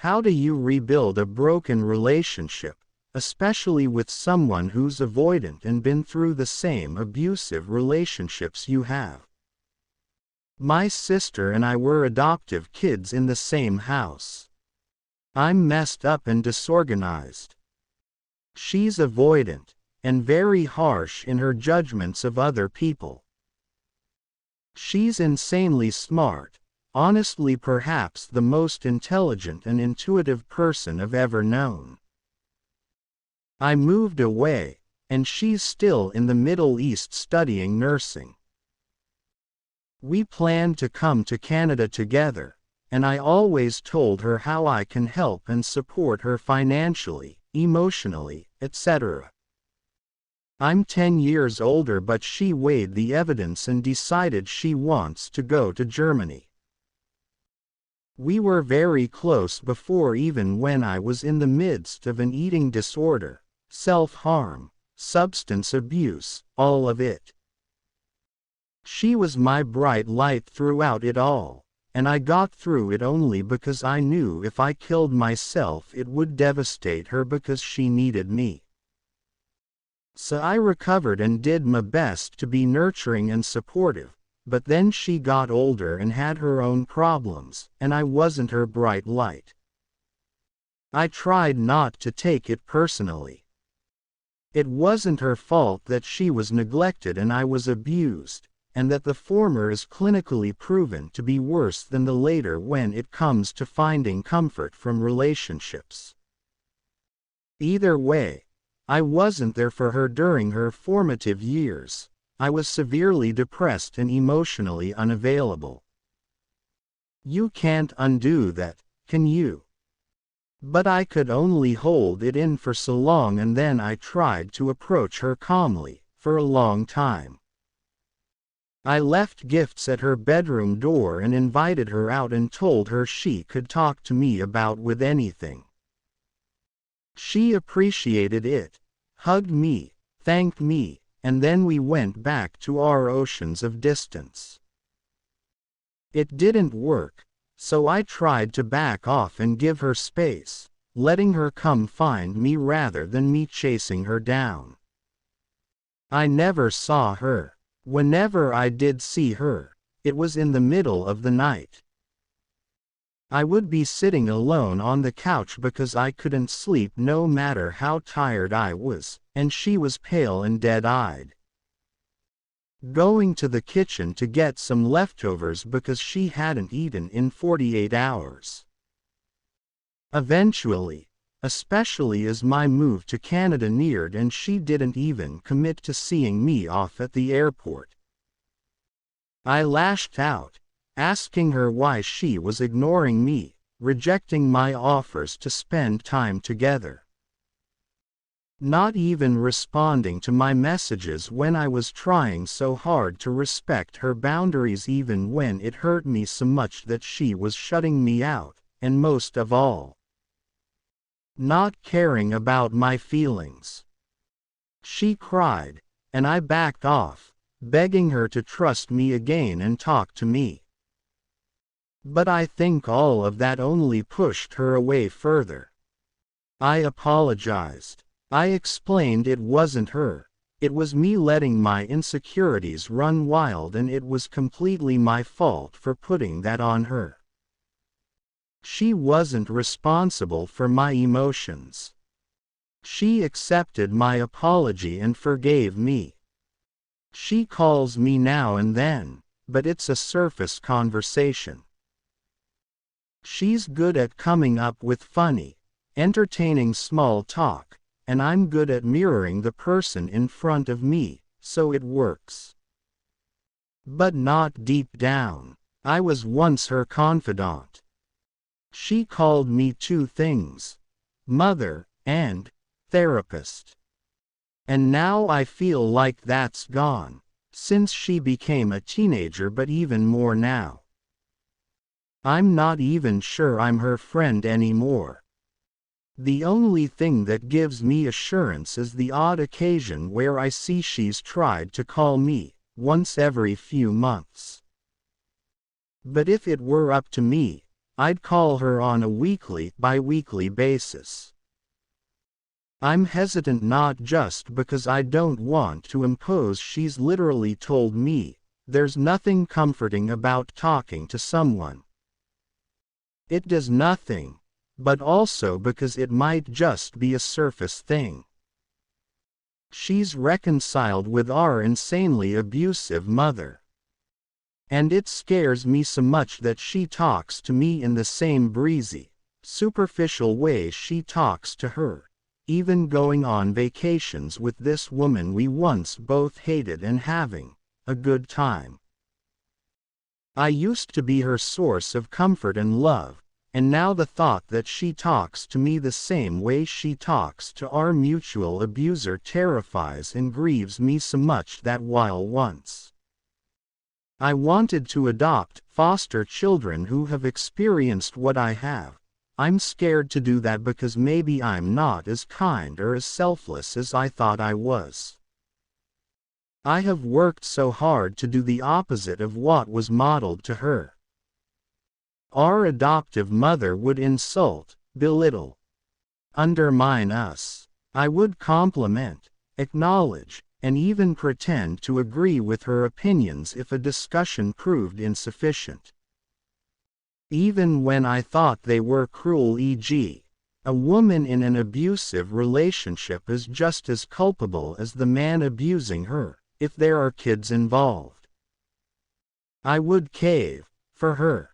How do you rebuild a broken relationship, especially with someone who's avoidant and been through the same abusive relationships you have? My sister and I were adoptive kids in the same house. I'm messed up and disorganized. She's avoidant, and very harsh in her judgments of other people. She's insanely smart, honestly perhaps the most intelligent and intuitive person I've ever known. I moved away, and she's still in the Middle East studying nursing. We planned to come to Canada together, and I always told her how I can help and support her financially, emotionally, etc. I'm 10 years older, but she weighed the evidence and decided she wants to go to Germany. We were very close before, even when I was in the midst of an eating disorder, self-harm, substance abuse, all of it. She was my bright light throughout it all, and I got through it only because I knew if I killed myself it would devastate her because she needed me. So I recovered and did my best to be nurturing and supportive, but then she got older and had her own problems, and I wasn't her bright light. I tried not to take it personally. It wasn't her fault that she was neglected and I was abused, and that the former is clinically proven to be worse than the later when it comes to finding comfort from relationships. Either way, I wasn't there for her during her formative years. I was severely depressed and emotionally unavailable. You can't undo that, can you? But I could only hold it in for so long, and then I tried to approach her calmly, for a long time. I left gifts at her bedroom door and invited her out and told her she could talk to me about with anything. She appreciated it, hugged me, thanked me, and then we went back to our oceans of distance. It didn't work, so I tried to back off and give her space, letting her come find me rather than me chasing her down. I never saw her. Whenever I did see her, it was in the middle of the night. I would be sitting alone on the couch because I couldn't sleep no matter how tired I was, and she was pale and dead-eyed. Going to the kitchen to get some leftovers because she hadn't eaten in 48 hours. Eventually, especially as my move to Canada neared and she didn't even commit to seeing me off at the airport, I lashed out, asking her why she was ignoring me, rejecting my offers to spend time together. Not even responding to my messages when I was trying so hard to respect her boundaries, even when it hurt me so much that she was shutting me out, and most of all, not caring about my feelings. She cried, and I backed off, begging her to trust me again and talk to me. But I think all of that only pushed her away further. I apologized. I explained it wasn't her, it was me letting my insecurities run wild, and it was completely my fault for putting that on her. She wasn't responsible for my emotions. She accepted my apology and forgave me. She calls me now and then, but it's a surface conversation. She's good at coming up with funny, entertaining small talk, and I'm good at mirroring the person in front of me, so it works. But not deep down. I was once her confidant. She called me two things: mother and therapist. And now I feel like that's gone, since she became a teenager, but even more now. I'm not even sure I'm her friend anymore. The only thing that gives me assurance is the odd occasion where I see she's tried to call me, once every few months. But if it were up to me, I'd call her on a weekly, bi-weekly basis. I'm hesitant not just because I don't want to impose. She's literally told me, there's nothing comforting about talking to someone. It does nothing, but also because it might just be a surface thing. She's reconciled with our insanely abusive mother. And it scares me so much that she talks to me in the same breezy, superficial way she talks to her, even going on vacations with this woman we once both hated and having a good time. I used to be her source of comfort and love, and now the thought that she talks to me the same way she talks to our mutual abuser terrifies and grieves me so much that while once I wanted to adopt, foster children who have experienced what I have, I'm scared to do that because maybe I'm not as kind or as selfless as I thought I was. I have worked so hard to do the opposite of what was modeled to her. Our adoptive mother would insult, belittle, undermine us. I would compliment, acknowledge, and even pretend to agree with her opinions if a discussion proved insufficient. Even when I thought they were cruel, e.g., a woman in an abusive relationship is just as culpable as the man abusing her, if there are kids involved. I would cave, for her.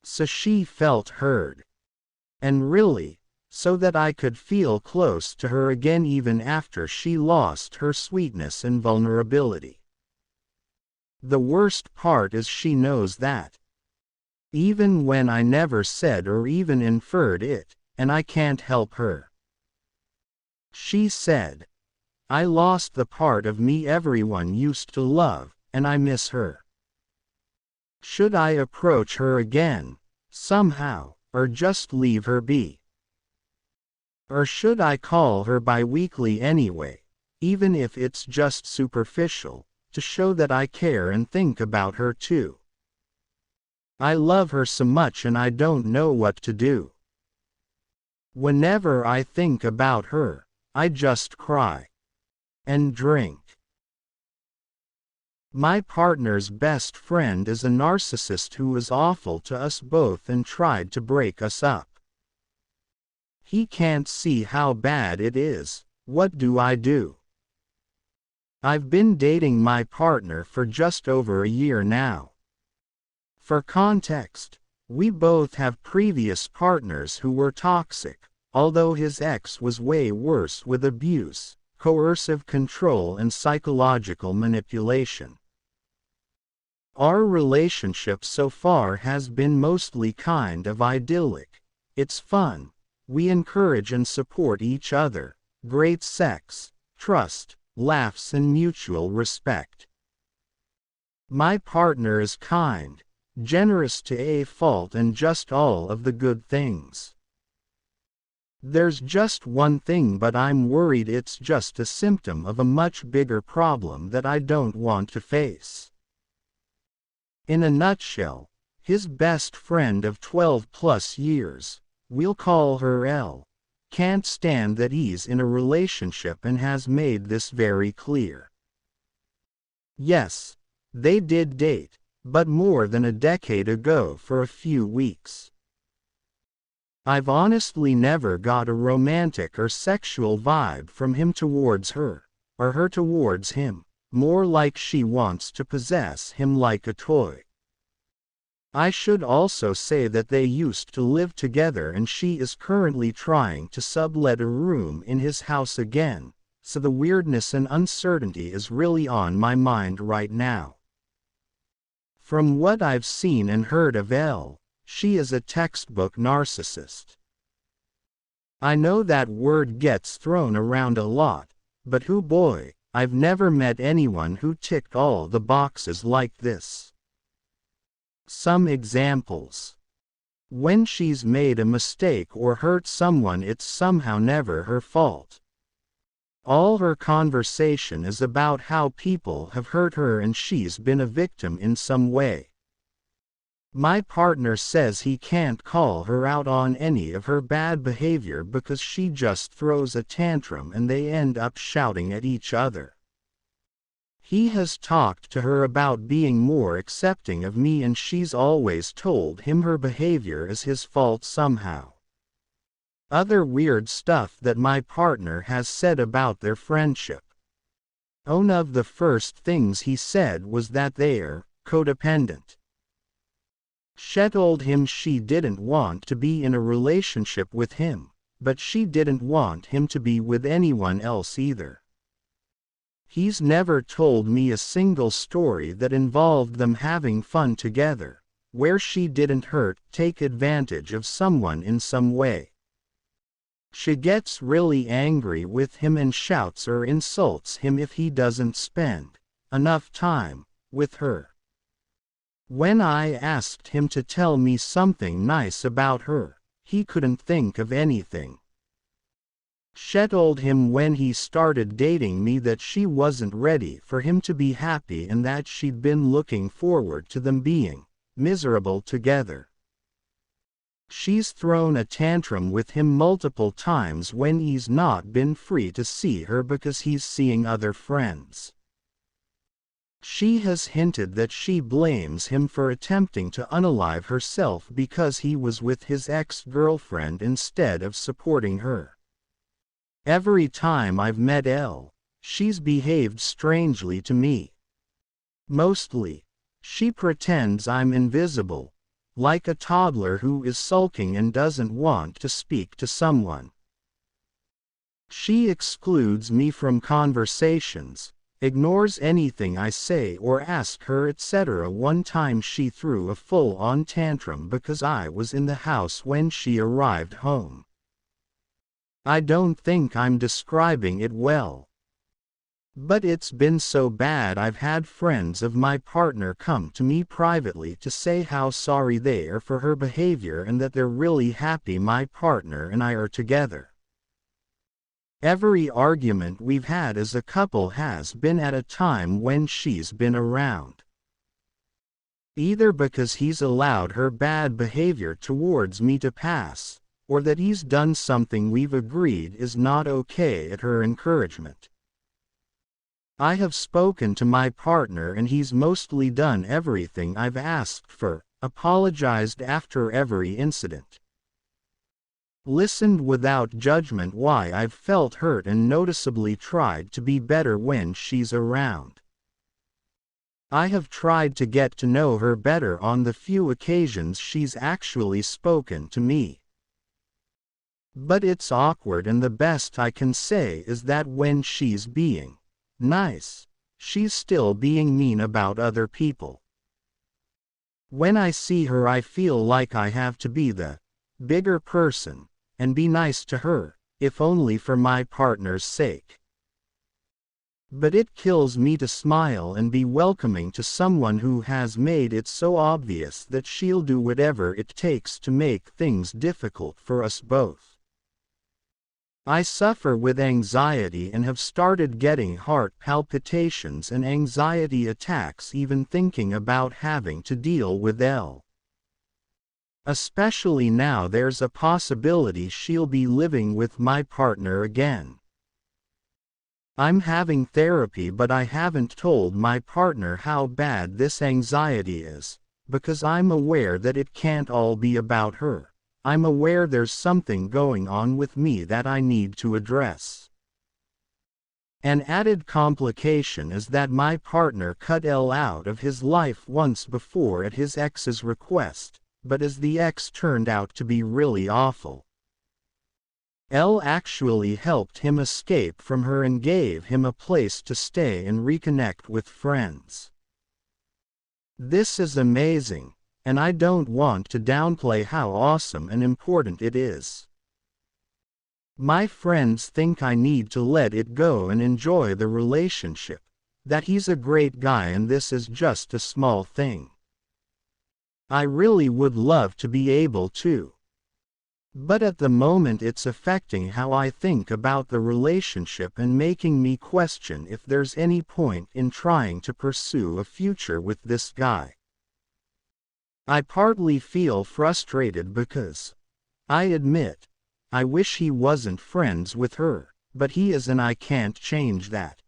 So she felt heard. And really, so that I could feel close to her again even after she lost her sweetness and vulnerability. The worst part is she knows that. Even when I never said or even inferred it, and I can't help her. She said, I lost the part of me everyone used to love, and I miss her. Should I approach her again, somehow, or just leave her be? Or should I call her bi-weekly anyway, even if it's just superficial, to show that I care and think about her too? I love her so much and I don't know what to do. Whenever I think about her, I just cry. And drink. My partner's best friend is a narcissist who was awful to us both and tried to break us up. He can't see how bad it is. What do I do? I've been dating my partner for just over a year now. For context, we both have previous partners who were toxic, although his ex was way worse with abuse, coercive control and psychological manipulation. Our relationship so far has been mostly kind of idyllic. It's fun. We encourage and support each other. Great sex, trust, laughs and mutual respect. My partner is kind, generous to a fault and just all of the good things. There's just one thing, but I'm worried it's just a symptom of a much bigger problem that I don't want to face. In a nutshell, his best friend of 12 plus years, we'll call her L, can't stand that he's in a relationship and has made this very clear. Yes, they did date, but more than a decade ago for a few weeks. I've honestly never got a romantic or sexual vibe from him towards her, or her towards him, more like she wants to possess him like a toy. I should also say that they used to live together and she is currently trying to sublet a room in his house again, so the weirdness and uncertainty is really on my mind right now. From what I've seen and heard of Elle, she is a textbook narcissist. I know that word gets thrown around a lot, but hoo boy, I've never met anyone who ticked all the boxes like this. Some examples. When she's made a mistake or hurt someone, it's somehow never her fault. All her conversation is about how people have hurt her and she's been a victim in some way. My partner says he can't call her out on any of her bad behavior because she just throws a tantrum and they end up shouting at each other. He has talked to her about being more accepting of me and she's always told him her behavior is his fault somehow. Other weird stuff that my partner has said about their friendship. One of the first things he said was that they're codependent. She told him she didn't want to be in a relationship with him, but she didn't want him to be with anyone else either. He's never told me a single story that involved them having fun together, where she didn't take advantage of someone in some way. She gets really angry with him and shouts or insults him if he doesn't spend enough time with her. When I asked him to tell me something nice about her, he couldn't think of anything. She told him when he started dating me that she wasn't ready for him to be happy and that she'd been looking forward to them being miserable together. She's thrown a tantrum with him multiple times when he's not been free to see her because he's seeing other friends. She has hinted that she blames him for attempting to unalive herself because he was with his ex-girlfriend instead of supporting her. Every time I've met Elle, she's behaved strangely to me. Mostly, she pretends I'm invisible, like a toddler who is sulking and doesn't want to speak to someone. She excludes me from conversations, ignores anything I say or ask her, etc. One time she threw a full-on tantrum because I was in the house when she arrived home. I don't think I'm describing it well. But it's been so bad I've had friends of my partner come to me privately to say how sorry they are for her behavior and that they're really happy my partner and I are together. Every argument we've had as a couple has been at a time when she's been around. Either because he's allowed her bad behavior towards me to pass, or that he's done something we've agreed is not okay at her encouragement. I have spoken to my partner and he's mostly done everything I've asked for, apologized after every incident. Listened without judgment why I've felt hurt and noticeably tried to be better when she's around. I have tried to get to know her better on the few occasions she's actually spoken to me. But it's awkward and the best I can say is that when she's being nice, she's still being mean about other people. When I see her I feel like I have to be the bigger person and be nice to her, if only for my partner's sake. But it kills me to smile and be welcoming to someone who has made it so obvious that she'll do whatever it takes to make things difficult for us both. I suffer with anxiety and have started getting heart palpitations and anxiety attacks even thinking about having to deal with Elle. Especially now there's a possibility she'll be living with my partner again. I'm having therapy but I haven't told my partner how bad this anxiety is, because I'm aware that it can't all be about her. I'm aware there's something going on with me that I need to address. An added complication is that my partner cut Elle out of his life once before at his ex's request, but as the ex turned out to be really awful. Elle actually helped him escape from her and gave him a place to stay and reconnect with friends. This is amazing, and I don't want to downplay how awesome and important it is. My friends think I need to let it go and enjoy the relationship, that he's a great guy and this is just a small thing. I really would love to be able to. But at the moment it's affecting how I think about the relationship and making me question if there's any point in trying to pursue a future with this guy. I partly feel frustrated because, I admit, I wish he wasn't friends with her, but he is and I can't change that.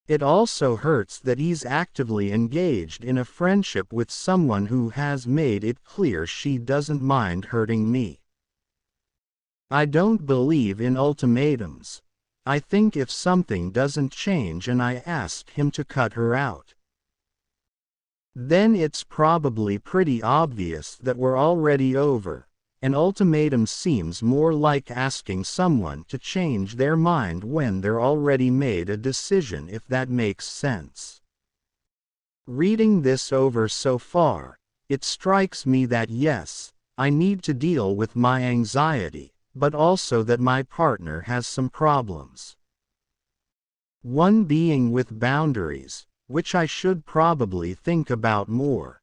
It also hurts that he's actively engaged in a friendship with someone who has made it clear she doesn't mind hurting me. I don't believe in ultimatums. I think if something doesn't change and I ask him to cut her out, then it's probably pretty obvious that we're already over. An ultimatum seems more like asking someone to change their mind when they're already made a decision, if that makes sense. Reading this over so far, it strikes me that yes, I need to deal with my anxiety, but also that my partner has some problems. One being with boundaries, which I should probably think about more.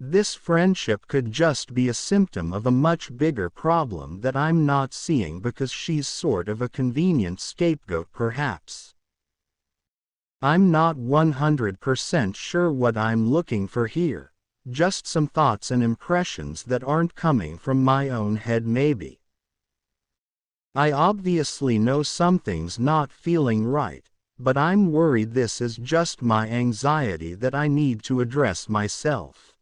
This friendship could just be a symptom of a much bigger problem that I'm not seeing because she's sort of a convenient scapegoat perhaps. I'm not 100% sure what I'm looking for here, just some thoughts and impressions that aren't coming from my own head maybe. I obviously know something's not feeling right, but I'm worried this is just my anxiety that I need to address myself.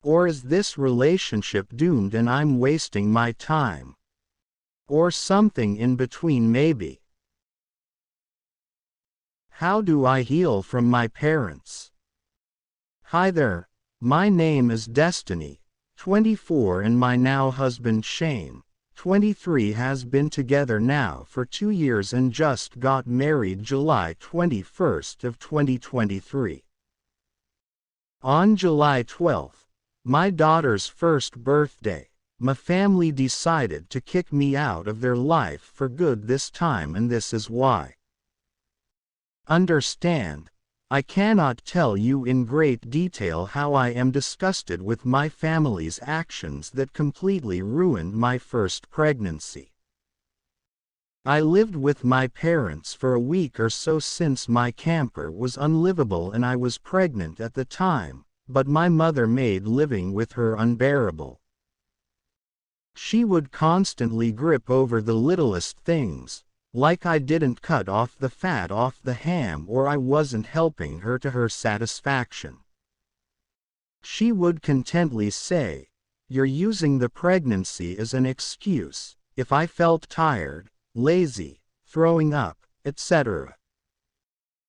Or is this relationship doomed and I'm wasting my time? Or something in between maybe. How do I heal from my parents? Hi there, my name is Destiny, 24, and my now husband Shane, 23, has been together now for 2 years and just got married July 21st of 2023. On July 12th, my daughter's first birthday, my family decided to kick me out of their life for good this time, and this is why. Understand, I cannot tell you in great detail how I am disgusted with my family's actions that completely ruined my first pregnancy. I lived with my parents for a week or so since my camper was unlivable and I was pregnant at the time, but my mother made living with her unbearable. She would constantly grip over the littlest things, like I didn't cut off the fat off the ham or I wasn't helping her to her satisfaction. She would contently say, "You're using the pregnancy as an excuse," if I felt tired, lazy, throwing up, etc.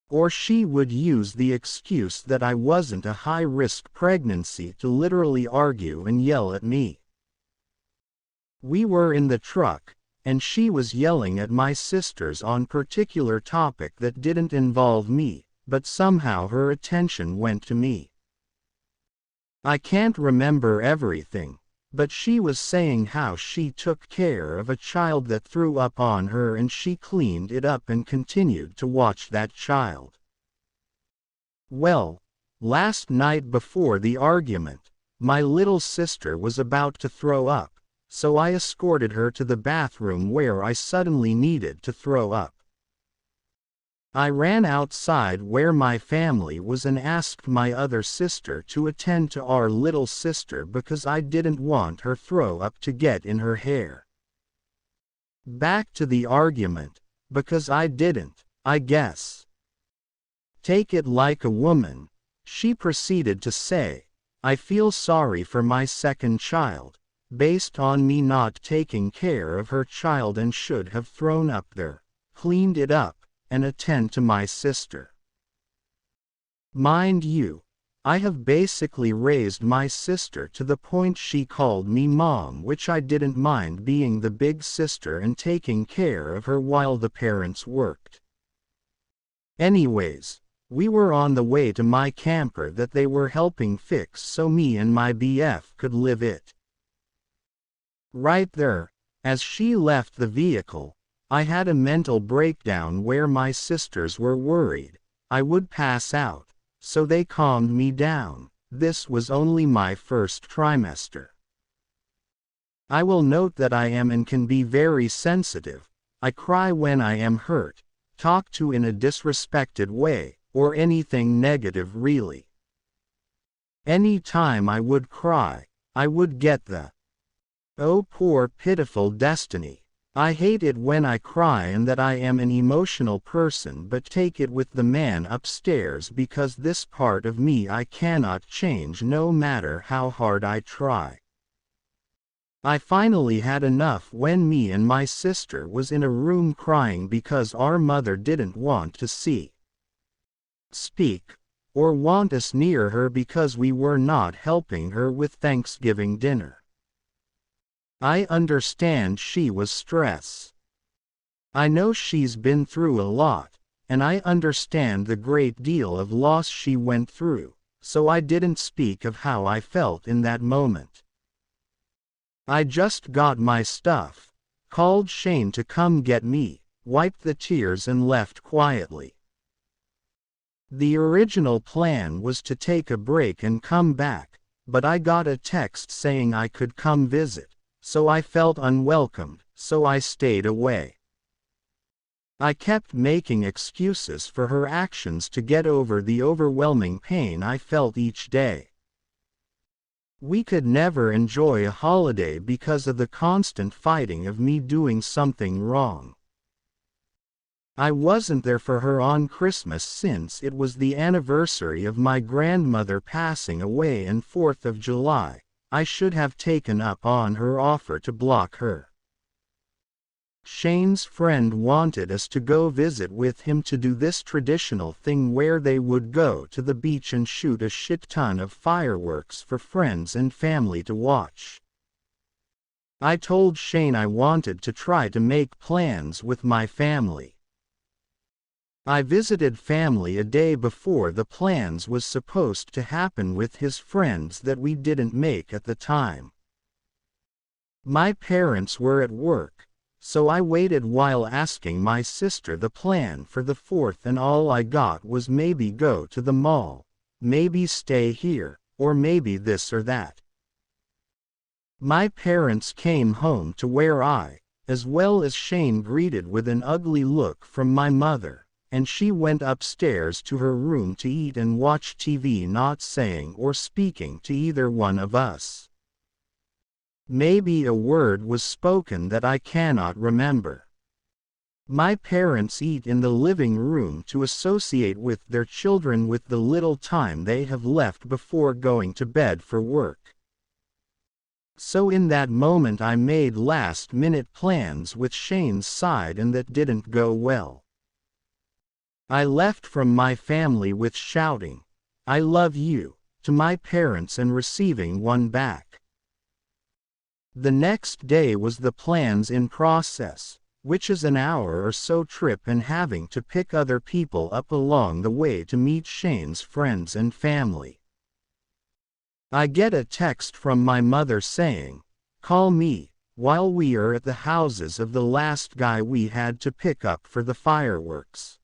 Or she would use the excuse that I wasn't a high-risk pregnancy to literally argue and yell at me. We were in the truck, and she was yelling at my sisters on a particular topic that didn't involve me, but somehow her attention went to me. I can't remember everything, but she was saying how she took care of a child that threw up on her and she cleaned it up and continued to watch that child. Well, last night before the argument, my little sister was about to throw up, so I escorted her to the bathroom where I suddenly needed to throw up. I ran outside where my family was and asked my other sister to attend to our little sister because I didn't want her throw up to get in her hair. Back to the argument, because I didn't, I guess, take it like a woman. She proceeded to say, "I feel sorry for my second child, based on me not taking care of her child and should have thrown up there, cleaned it up, and attend to my sister." Mind you, I have basically raised my sister to the point she called me mom, which I didn't mind being the big sister and taking care of her while the parents worked. Anyways, we were on the way to my camper that they were helping fix so me and my BF could live it. Right there, as she left the vehicle, I had a mental breakdown where my sisters were worried I would pass out, so they calmed me down. This was only my first trimester. I will note that I am and can be very sensitive. I cry when I am hurt, talk to in a disrespected way, or anything negative really. Any time I would cry, I would get the "oh poor pitiful destiny. I hate it when I cry and that I am an emotional person, but take it with the man upstairs because this part of me I cannot change no matter how hard I try." I finally had enough when me and my sister was in a room crying because our mother didn't want to see, speak, or want us near her because we were not helping her with Thanksgiving dinner. I understand she was stressed. I know she's been through a lot, and I understand the great deal of loss she went through, so I didn't speak of how I felt in that moment. I just got my stuff, called Shane to come get me, wiped the tears and left quietly. The original plan was to take a break and come back, but I got a text saying I could come visit, so I felt unwelcomed, so I stayed away. I kept making excuses for her actions to get over the overwhelming pain I felt each day. We could never enjoy a holiday because of the constant fighting of me doing something wrong. I wasn't there for her on Christmas since it was the anniversary of my grandmother passing away and 4th of July. I should have taken up on her offer to block her. Shane's friend wanted us to go visit with him to do this traditional thing where they would go to the beach and shoot a shit ton of fireworks for friends and family to watch. I told Shane I wanted to try to make plans with my family. I visited family a day before the plans was supposed to happen with his friends that we didn't make at the time. My parents were at work, so I waited while asking my sister the plan for the 4th, and all I got was maybe go to the mall, maybe stay here, or maybe this or that. My parents came home to where I, as well as Shane, greeted with an ugly look from my mother, and she went upstairs to her room to eat and watch TV, not saying or speaking to either one of us. Maybe a word was spoken that I cannot remember. My parents eat in the living room to associate with their children with the little time they have left before going to bed for work. So in that moment I made last-minute plans with Shane's side and that didn't go well. I left from my family with shouting, "I love you," to my parents and receiving one back. The next day was the plans in process, which is an hour or so trip and having to pick other people up along the way to meet Shane's friends and family. I get a text from my mother saying, "Call me," while we are at the houses of the last guy we had to pick up for the fireworks.